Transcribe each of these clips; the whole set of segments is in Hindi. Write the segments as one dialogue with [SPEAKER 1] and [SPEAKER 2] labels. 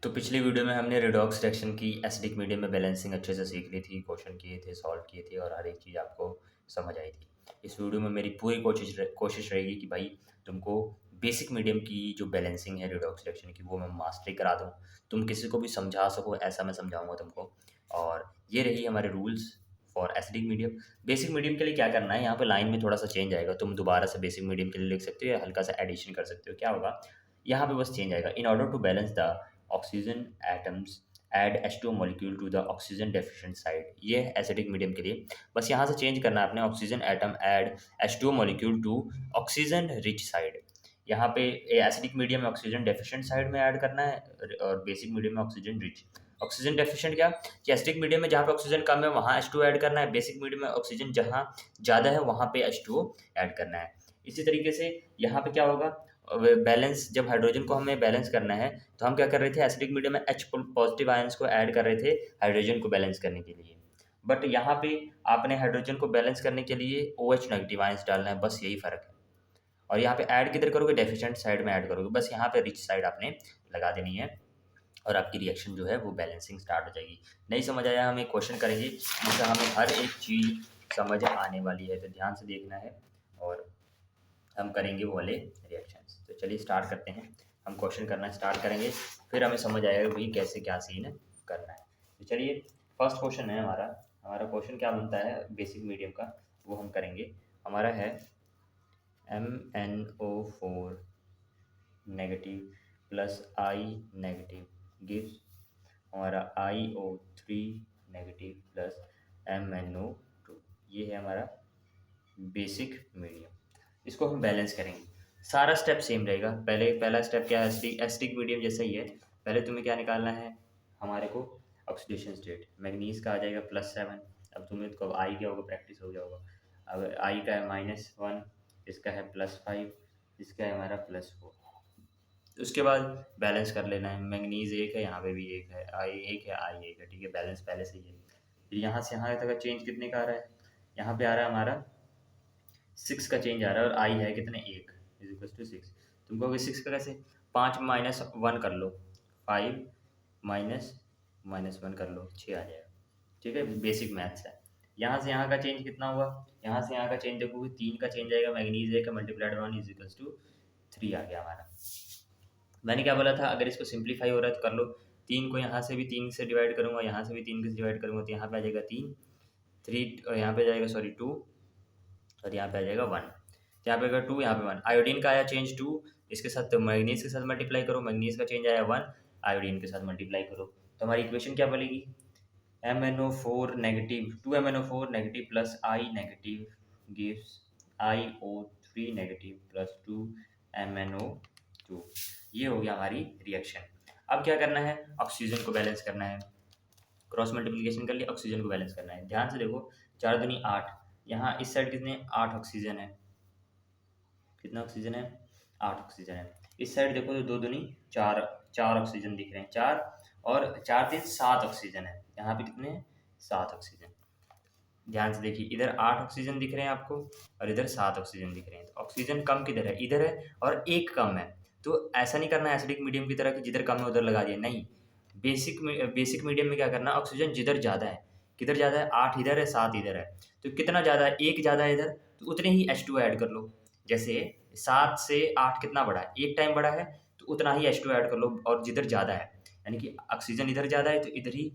[SPEAKER 1] तो पिछली वीडियो में हमने रिडॉक्स रिएक्शन की एसिडिक मीडियम में बैलेंसिंग अच्छे से सीख ली थी, क्वेश्चन किए थे, सॉल्व किए थे और हर एक चीज़ आपको समझ आई थी। इस वीडियो में मेरी पूरी कोशिश रहेगी कि भाई तुमको बेसिक मीडियम की जो बैलेंसिंग है रिडॉक्स रिएक्शन की वो मैं मास्टरी करा दूँ, तुम किसी को भी समझा सको ऐसा मैं समझाऊंगा तुमको। और ये रही हमारे rules for acidic medium. Basic medium के लिए क्या करना है, यहाँ पे लाइन में थोड़ा सा चेंज आएगा, तुम दोबारा से बेसिक मीडियम के लिए लिख सकते हो या हल्का सा एडिशन कर सकते हो। क्या होगा यहाँ पे, बस चेंज आएगा, in order to balance the oxygen atoms add H2 molecule to the oxygen deficient side. ये है एसिडिक मीडियम के लिए। बस यहाँ से चेंज करना है आपने, oxygen atom add H2 molecule to oxygen rich side. यहाँ पे एसिडिक मीडियम में ऑक्सीजन डेफिशिएंट साइड में ऐड करना है और बेसिक मीडियम में ऑक्सीजन रिच। ऑक्सीजन डेफिशिएंट क्या कि एसिडिक मीडियम में जहाँ पे ऑक्सीजन कम है वहाँ H2 ऐड करना है, बेसिक मीडियम में ऑक्सीजन जहाँ ज़्यादा है वहाँ पे H2 ऐड करना है। इसी तरीके से यहाँ पे क्या होगा, बैलेंस, जब हाइड्रोजन को हमें बैलेंस करना है तो हम क्या कर रहे थे, एसिडिक मीडियम में H पॉजिटिव आयंस को ऐड कर रहे थे हाइड्रोजन को बैलेंस करने के लिए। बट यहाँ पे आपने हाइड्रोजन को बैलेंस करने के लिए OH नेगेटिव आयंस डालना है, बस यही फ़र्क है। और यहाँ पे ऐड किधर करोगे, डेफिशिएंट साइड में ऐड करोगे, बस यहाँ पे रिच साइड आपने लगा देनी है और आपकी रिएक्शन जो है वो बैलेंसिंग स्टार्ट हो जाएगी। नहीं समझ आया, हम एक क्वेश्चन करेंगे जिससे हमें हर एक चीज़ समझ आने वाली है, तो ध्यान से देखना है और हम करेंगे वो वाले रिएक्शंस। तो चलिए स्टार्ट करते हैं, हम क्वेश्चन करना स्टार्ट करेंगे, फिर हमें समझ आएगा भाई कैसे क्या सीन करना है। तो चलिए फर्स्ट क्वेश्चन है हमारा। हमारा क्वेश्चन क्या बनता है बेसिक मीडियम का, वो हम करेंगे। हमारा है MnO4 negative plus I negative gives हमारा IO3 नेगेटिव प्लस MnO2। ये है हमारा बेसिक मीडियम। इसको हम बैलेंस करेंगे, सारा स्टेप सेम रहेगा। पहला स्टेप क्या है, एसिडिक मीडियम जैसा ही है। पहले तुम्हें क्या निकालना है, हमारे को ऑक्सीडेशन स्टेट। मैग्नीज का आ जाएगा +7। अब तुम्हें तो आई क्या होगा, प्रैक्टिस हो गया होगा। अब आई का है -1, इसका है +5, इसका है हमारा +4। उसके बाद बैलेंस कर लेना है, मैग्नीज 1 है, यहाँ पे भी 1 है, आई 1 है, आई 1 है, ठीक है, बैलेंस पहले से ही है। फिर यहाँ से यहाँ तक का चेंज कितने का आ रहा है, यहाँ पे आ रहा है हमारा 6 का चेंज आ रहा है और आई है कितने, 1 = 6। तुम कहोगे 6 का कैसे, 5 माइनस 1 कर लो, 5 माइनस -1 कर लो, 6 आ जाएगा। ठीक है, बेसिक मैथ्स है। यहाँ से यहाँ का चेंज कितना हुआ, यहाँ से यहाँ का चेंज देखोगे 3 का चेंज आएगा, मैग्नीज 1 का मल्टीप्लाइड 1 = 3 आ गया हमारा। मैंने क्या बोला था, अगर इसको सिंप्लीफाई हो रहा है तो कर लो। 3 को यहाँ से भी 3 से डिवाइड करूँगा, यहाँ से भी 3 से डिवाइड करूँगा, तो यहाँ पे आ जाएगा 3 और यहाँ पे आ जाएगा 2 और यहाँ पे आ जाएगा 1। यहाँ पे अगर 2, यहाँ पे 1। आयोडीन का आया चेंज 2, इसके साथ मैग्नीज के साथ मल्टीप्लाई करो, मैग्नीज का चेंज आया 1, आयोडीन के साथ मल्टीप्लाई करो, तो हमारी इक्वेशन क्या बनेगी, MnO4 negative 2MnO4 negative plus I negative gives IO3 negative plus 2MnO2। ये हो गया हमारी रिएक्शन। अब क्या करना है, ऑक्सीजन को बैलेंस करना है, क्रॉस मल्टीप्लिकेशन कर लिया, ऑक्सीजन को बैलेंस करना है। ध्यान से देखो, 4 दूनी 8, यहाँ इस साइड कितने, 8 ऑक्सीजन है, कितना ऑक्सीजन है, 8 ऑक्सीजन है। इस साइड देखो तो 2 दूनी 4, 4 ऑक्सीजन दिख रहे हैं, 4 और 4 3 7 ऑक्सीजन है। यहाँ पे कितने हैं, 7 ऑक्सीजन। ध्यान से देखिए, इधर 8 ऑक्सीजन दिख रहे हैं आपको और इधर 7 ऑक्सीजन दिख रहे हैं। तो ऑक्सीजन कम किधर है, इधर है, और एक कम है। तो ऐसा नहीं करना एसिडिक मीडियम की तरह कि जिधर कम है उधर लगा दिया, नहीं। बेसिक मीडियम में क्या करना, ऑक्सीजन जिधर ज़्यादा है, किधर ज़्यादा है, 8 इधर है, 7 इधर है, तो कितना ज़्यादा है, एक ज़्यादा है इधर, तो उतने ही H2 ऐड कर लो। जैसे 7 से 8 कितना बढ़ा है, एक टाइम बढ़ा है, तो उतना ही H2 ऐड कर लो। और जिधर ज़्यादा है, यानी कि ऑक्सीजन इधर ज़्यादा है, तो इधर ही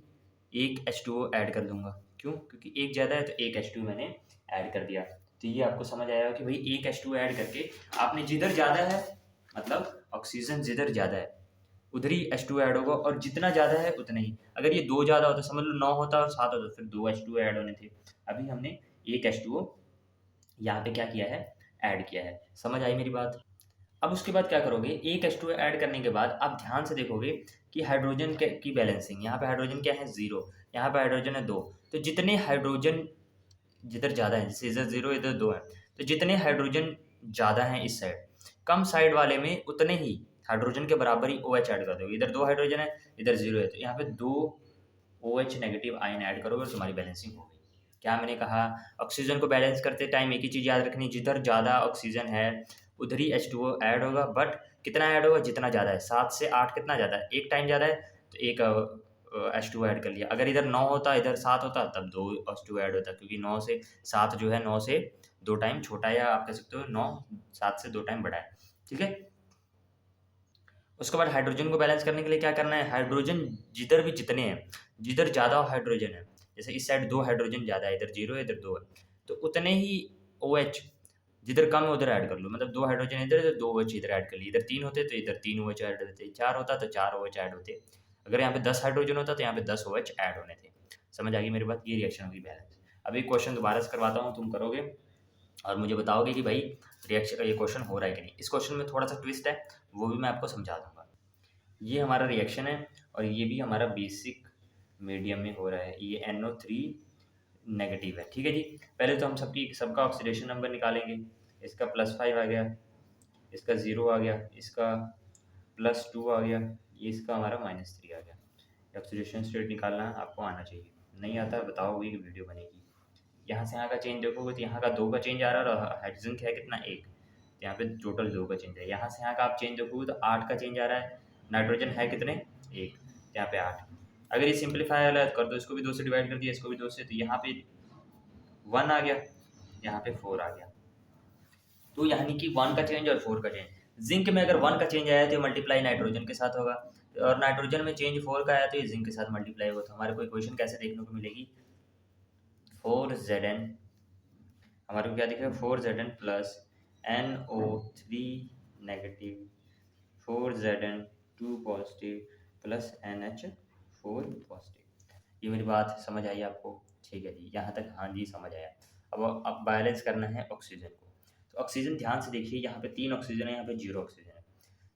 [SPEAKER 1] एक H2O ऐड कर दूंगा। क्यों, क्योंकि एक ज़्यादा है तो एक H2 मैंने ऐड कर दिया। तो ये आपको समझ आएगा कि भाई एक H2 ऐड करके आपने जिधर ज़्यादा है, मतलब ऑक्सीजन जिधर ज़्यादा है उधर ही H2 ऐड होगा, और जितना ज़्यादा है उतना ही। अगर ये 2 ज़्यादा होता, समझ लो 9 होता और 7 होता, फिर 2 H2 ऐड होने थे। अभी हमने एक H2O यहाँ पे क्या किया है, ऐड किया है। समझ आई मेरी बात। अब उसके बाद क्या करोगे, एक H2 ऐड करने के बाद आप ध्यान से देखोगे कि हाइड्रोजन की बैलेंसिंग, यहाँ पे हाइड्रोजन क्या है, 0, यहाँ पे हाइड्रोजन है 2। तो जितने हाइड्रोजन जिधर ज़्यादा है, जैसे इधर 0 इधर 2 है, तो जितने हाइड्रोजन ज़्यादा हैं इस साइड, कम साइड वाले में उतने ही हाइड्रोजन के बराबर ही OH ऐड कर दोगे। इधर 2 हाइड्रोजन है, इधर 0 है, तो यहाँ पे 2 OH नेगेटिव आयन ऐड करोगे और तुम्हारी बैलेंसिंग हो गई। क्या मैंने कहा, ऑक्सीजन को बैलेंस करते टाइम एक ही चीज़ याद रखनी, जिधर ज़्यादा ऑक्सीजन है उधर ही H2O ऐड होगा, बट कितना ऐड होगा, जितना ज़्यादा है। 7 से 8 कितना ज़्यादा है, 1 टाइम ज़्यादा है, तो एक H2O ऐड कर लिया। अगर इधर 9 होता, इधर 7 होता, तब 2 H2O ऐड होता, क्योंकि 9 से 7 जो है 9 से 2 टाइम छोटा है, या आप कह सकते हो 9 7 से 2 टाइम बड़ा है। ठीक है। उसके बाद हाइड्रोजन को बैलेंस करने के लिए क्या करना है, हाइड्रोजन जिधर भी जितने हैं, जिधर ज़्यादा हाइड्रोजन है, जैसे इस साइड 2 हाइड्रोजन ज़्यादा है, इधर 0 है, इधर 2 है, तो उतने ही OH जिधर कम है उधर ऐड कर लो। मतलब 2 हाइड्रोजन इधर 2 OH इधर ऐड कर लिए। इधर 3 होते तो इधर 3 OH ऐड होते, 4 होता तो 4 OH ऐड होते। अगर यहाँ पे 10 हाइड्रोजन होता तो यहाँ पे 10 OH ऐड होने थे। समझ आ गई मेरी बात। ये रिएक्शन होगी बैलेंस। अब एक क्वेश्चन दोबारा से करवाता हूँ, तुम करोगे और मुझे बताओगे कि भाई रिएक्शन ये क्वेश्चन हो रहा है कि नहीं। इस क्वेश्चन में थोड़ा सा ट्विस्ट है, वो भी मैं आपको समझा दूंगा। ये हमारा रिएक्शन है और ये भी हमारा बेसिक मीडियम में हो रहा है। ये NO3 नेगेटिव है। ठीक है जी। पहले तो हम सबका ऑक्सीडेशन नंबर निकालेंगे। इसका +5 आ गया, इसका 0 आ गया, इसका +2 आ गया, ये इसका हमारा -3 आ गया। ऑक्सीडेशन स्टेट निकालना आपको आना चाहिए। नहीं आता है बताओ, वही वीडियो बनेगी। यहाँ से यहाँ का चेंज देखोगे तो यहाँ का 2 का चेंज आ रहा है, और हाइड्रोजन क्या है कितना, 1, तो यहाँ पे टोटल 2 का चेंज है। यहाँ से यहाँ का आप चेंज देखोगे तो 8 का चेंज आ रहा है। नाइट्रोजन है कितने, 1, तो यहाँ पे 8। अगर ये सिंप्लीफाई वाला कर दो, इसको भी 2 से डिवाइड कर दिया, इसको भी 2 से, तो यहाँ पे 1 आ गया, यहाँ पे 4 आ गया। तो यानी कि 1 का चेंज और 4 का चेंज। जिंक में अगर 1 का चेंज आया तो ये मल्टीप्लाई नाइट्रोजन के साथ होगा, और नाइट्रोजन में चेंज 4 का आया तो ये जिंक के साथ मल्टीप्लाई होगा। तो हमारे को इक्वेशन कैसे देखने को मिलेगी, 4Zn, हमारे को क्या दिखेगा, 4Zn plus NO3 negative, 4Zn 2 positive plus NH4 positive. ये मेरी बात समझ आई आपको। ठीक है जी, यहाँ तक हाँ जी समझ आया। अब बैलेंस करना है ऑक्सीजन को। तो ऑक्सीजन ध्यान से देखिए, यहाँ पे 3 ऑक्सीजन है, यहाँ पे 0 ऑक्सीजन है।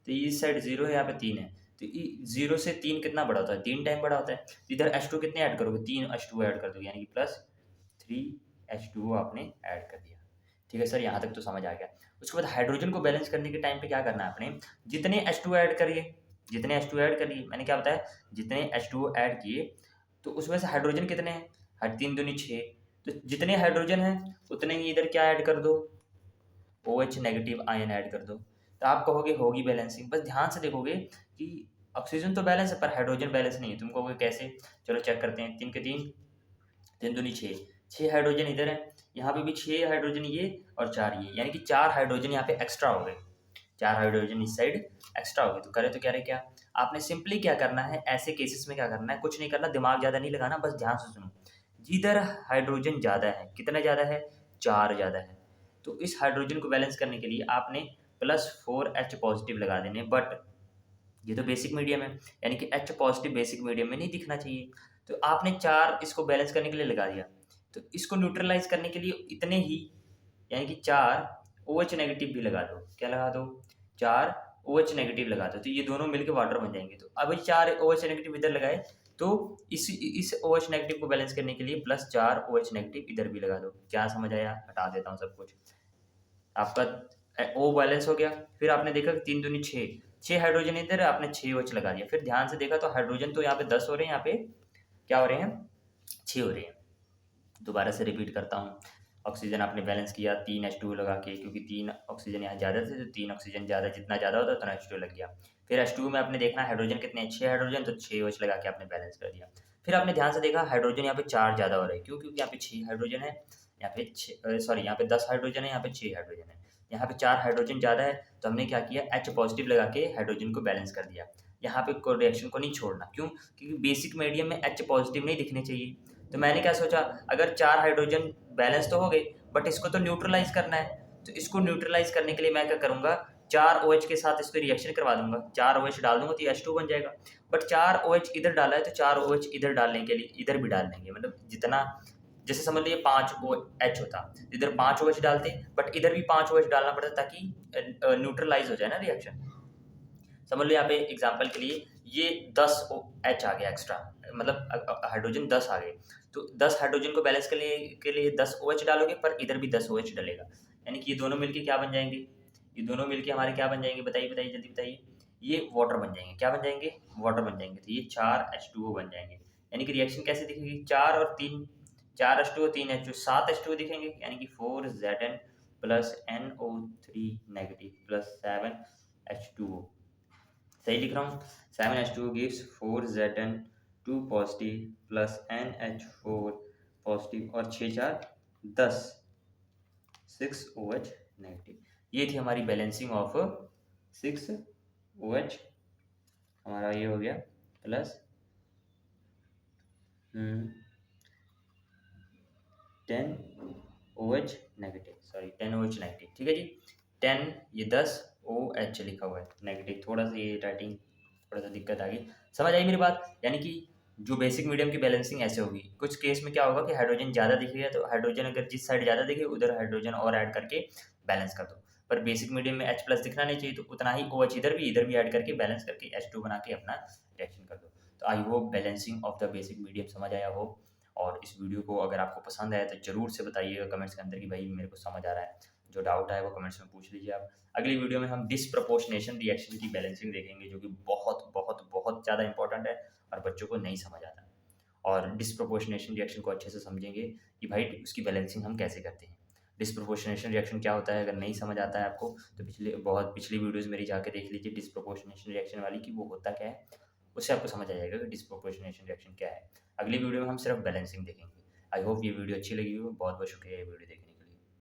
[SPEAKER 1] तो इस साइड 0 है, यहाँ पे 3 है, तो 0 से 3 कितना बड़ा होता है, 3 टाइम बड़ा होता है। तो इधर H2 कितने ऐड करोगे, 3 H2 ऐड कर दोगे, यानी कि +3 H2O आपने ऐड कर दिया। ठीक है सर, यहाँ तक तो समझ आ गया। उसके बाद हाइड्रोजन को बैलेंस करने के टाइम पे क्या करना है आपने, जितने H2 ऐड करिए, जितने H2 ऐड करिए, मैंने क्या बताया, जितने H2O ऐड किए तो उसमें से हाइड्रोजन कितने हैं, 3 दूनी 6, तो जितने हाइड्रोजन हैं उतने ही इधर क्या ऐड कर दो, OH नेगेटिव आयन ऐड कर दो। तो आप कहोगे होगी बैलेंसिंग। बस ध्यान से देखोगे कि ऑक्सीजन तो बैलेंस है पर हाइड्रोजन बैलेंस नहीं है। तुम कहोगे कैसे, चलो चेक करते हैं। 3 के 3, 3 दूनी 6, 6 हाइड्रोजन इधर है, यहाँ पे भी 6 हाइड्रोजन ये और 4 ये, यानी कि 4 हाइड्रोजन यहाँ पे एक्स्ट्रा हो गए, 4 हाइड्रोजन इस साइड एक्स्ट्रा हो गए। तो करे तो क्या रहे, क्या आपने सिंपली क्या करना है ऐसे केसेस में, क्या करना है, कुछ नहीं करना, दिमाग ज़्यादा नहीं लगाना, बस ध्यान से सुनो। जिधर हाइड्रोजन ज़्यादा है, कितना ज़्यादा है, 4 ज़्यादा है, तो इस हाइड्रोजन को बैलेंस करने के लिए आपने +4H पॉजिटिव लगा देने। बट ये तो बेसिक मीडियम है, यानी कि H पॉजिटिव बेसिक मीडियम में नहीं दिखना चाहिए। तो आपने 4 इसको बैलेंस करने के लिए लगा दिया, तो इसको न्यूट्रलाइज करने के लिए इतने ही, यानी कि 4 OH नेगेटिव भी लगा दो। क्या लगा दो, 4 OH नेगेटिव लगा दो, तो ये दोनों मिलकर वाटर बन जाएंगे। तो अब 4 OH नेगेटिव इधर लगाए, तो इस OH नेगेटिव को बैलेंस करने के लिए +4 OH नेगेटिव इधर भी लगा दो। क्या समझ आया, हटा देता हूँ सब कुछ। आपका O बैलेंस हो गया। फिर आपने देखा 3 दूनी 6, 6 हाइड्रोजन इधर, आपने 6 OH लगा दिया। फिर ध्यान से देखा तो हाइड्रोजन तो यहाँ पे 10 हो रहे हैं, यहाँ पे क्या हो रहे हैं, 6 हो रहे हैं। दोबारा से रिपीट करता हूँ। ऑक्सीजन आपने बैलेंस किया 3 H2O लगा के, क्योंकि 3 ऑक्सीजन यहाँ ज़्यादा थे, तो 3 ऑक्सीजन ज़्यादा, जितना ज़्यादा होता उतना H2O लग गया। फिर H2O में आपने देखना हाइड्रोजन कितने हैं, 6 हाइड्रोजन, तो 6 OH लगा के आपने बैलेंस कर दिया। फिर आपने ध्यान से देखा हाइड्रोजन यहाँ पे 4 ज़्यादा हो रहे हैं, क्यों, क्योंकि यहाँ पे 6 हाइड्रोजन है, यहाँ पे 6 सॉरी यहाँ पे 10 हाइड्रोजन है, यहाँ पे 6 हाइड्रोजन है, यहाँ पे 4 हाइड्रोजन ज़्यादा है, तो हमने क्या किया, H पॉजिटिव लगा के हाइड्रोजन को बैलेंस कर दिया। यहाँ पे कोई रिएक्शन को नहीं छोड़ना, क्यों, क्योंकि बेसिक मीडियम में H पॉजिटिव नहीं दिखने चाहिए। तो मैंने क्या सोचा, अगर 4 हाइड्रोजन बैलेंस तो हो गए, बट इसको तो न्यूट्रलाइज करना है, तो इसको न्यूट्रलाइज करने के लिए मैं क्या करूंगा, 4 OH के साथ इसको रिएक्शन करवा दूंगा, 4 OH डाल दूंगा तो H2 बन जाएगा। बट 4 OH इधर डाला है, तो 4 OH इधर डालने के लिए इधर भी डाल देंगे, मतलब जितना, जैसे समझ लीजिए 5 OH होता, इधर 5 OH डालते, बट इधर भी 5 OH डालना पड़ता, ताकि न्यूट्रलाइज हो जाए ना रिएक्शन। समझ लो यहाँ पे एग्जांपल के लिए ये 10 H आ गया एक्स्ट्रा, मतलब हाइड्रोजन 10 आ गए, तो 10 हाइड्रोजन को बैलेंस के लिए 10 OH डालोगे, पर इधर भी 10 OH डलेगा, यानी कि ये दोनों मिलके क्या बन जाएंगे, ये दोनों मिलके हमारे क्या बन जाएंगे, बताइए बताइए जल्दी बताइए, ये वाटर बन जाएंगे। क्या बन जाएंगे, वाटर बन जाएंगे। तो ये 4 H2O बन जाएंगे, यानी कि रिएक्शन कैसे दिखेगी, 4 और 3, 4 H2O 3 H2O 7 H2O दिखेंगे, यानी कि 4Zn plus NO3 negative plus 7 H2O। सही लिख रहा हूँ। 7H2O gives 4Zn2 positive plus NH4 positive और 6 4 10 6OH नेगेटिव। ये थी हमारी बैलेंसिंग ऑफ 6OH। हमारा ये हो गया plus 10OH negative, sorry 10OH negative, ठीक है जी। 10 ये 10OH लिखा हुआ है नेगेटिव, थोड़ा सा ये राइटिंग थोड़ा सा दिक्कत आ गई। समझ आई मेरी बात? यानी कि जो बेसिक मीडियम की बैलेंसिंग ऐसे होगी। कुछ केस में क्या होगा कि हाइड्रोजन ज़्यादा दिखेगा तो हाइड्रोजन अगर जिस साइड ज़्यादा दिखे उधर हाइड्रोजन और ऐड करके बैलेंस कर दो। पर बेसिक मीडियम में H+ दिखना नहीं चाहिए, तो उतना ही OH इधर भी ऐड करके बैलेंस करके H2 बना के अपना रिएक्शन कर दो। तो I hope balancing of the basic medium समझ आया हो। और इस वीडियो को अगर आपको पसंद आया तो ज़रूर से बताइएगा कमेंट्स के अंदर कि भाई मेरे को समझ आ रहा है। जो डाउट आए वो कमेंट्स में पूछ लीजिए आप। अगली वीडियो में हम डिसप्रपोर्शनेशन रिएक्शन की बैलेंसिंग देखेंगे, जो कि बहुत बहुत बहुत ज़्यादा इंपॉर्टेंट है और बच्चों को नहीं समझ आता। और डिसप्रपोर्शनेशन रिएक्शन को अच्छे से समझेंगे कि भाई उसकी बैलेंसिंग हम कैसे करते हैं। डिसप्रपोर्शनेशन रिएक्शन क्या होता है, अगर नहीं समझ आता है आपको तो पिछली वीडियोज़ मेरी जाके देख लीजिए डिसप्रपोर्शनेशन रिएक्शन वाली, कि वो होता क्या है। उससे आपको समझ आ जाएगा कि डिसप्रोपोर्शनेशन रिएक्शन क्या है। अगली वीडियो में हम सिर्फ बैलेंसिंग देखेंगे। आई होप ये वीडियो अच्छी लगी हो। बहुत बहुत शुक्रिया ये वीडियो देखने के लिए।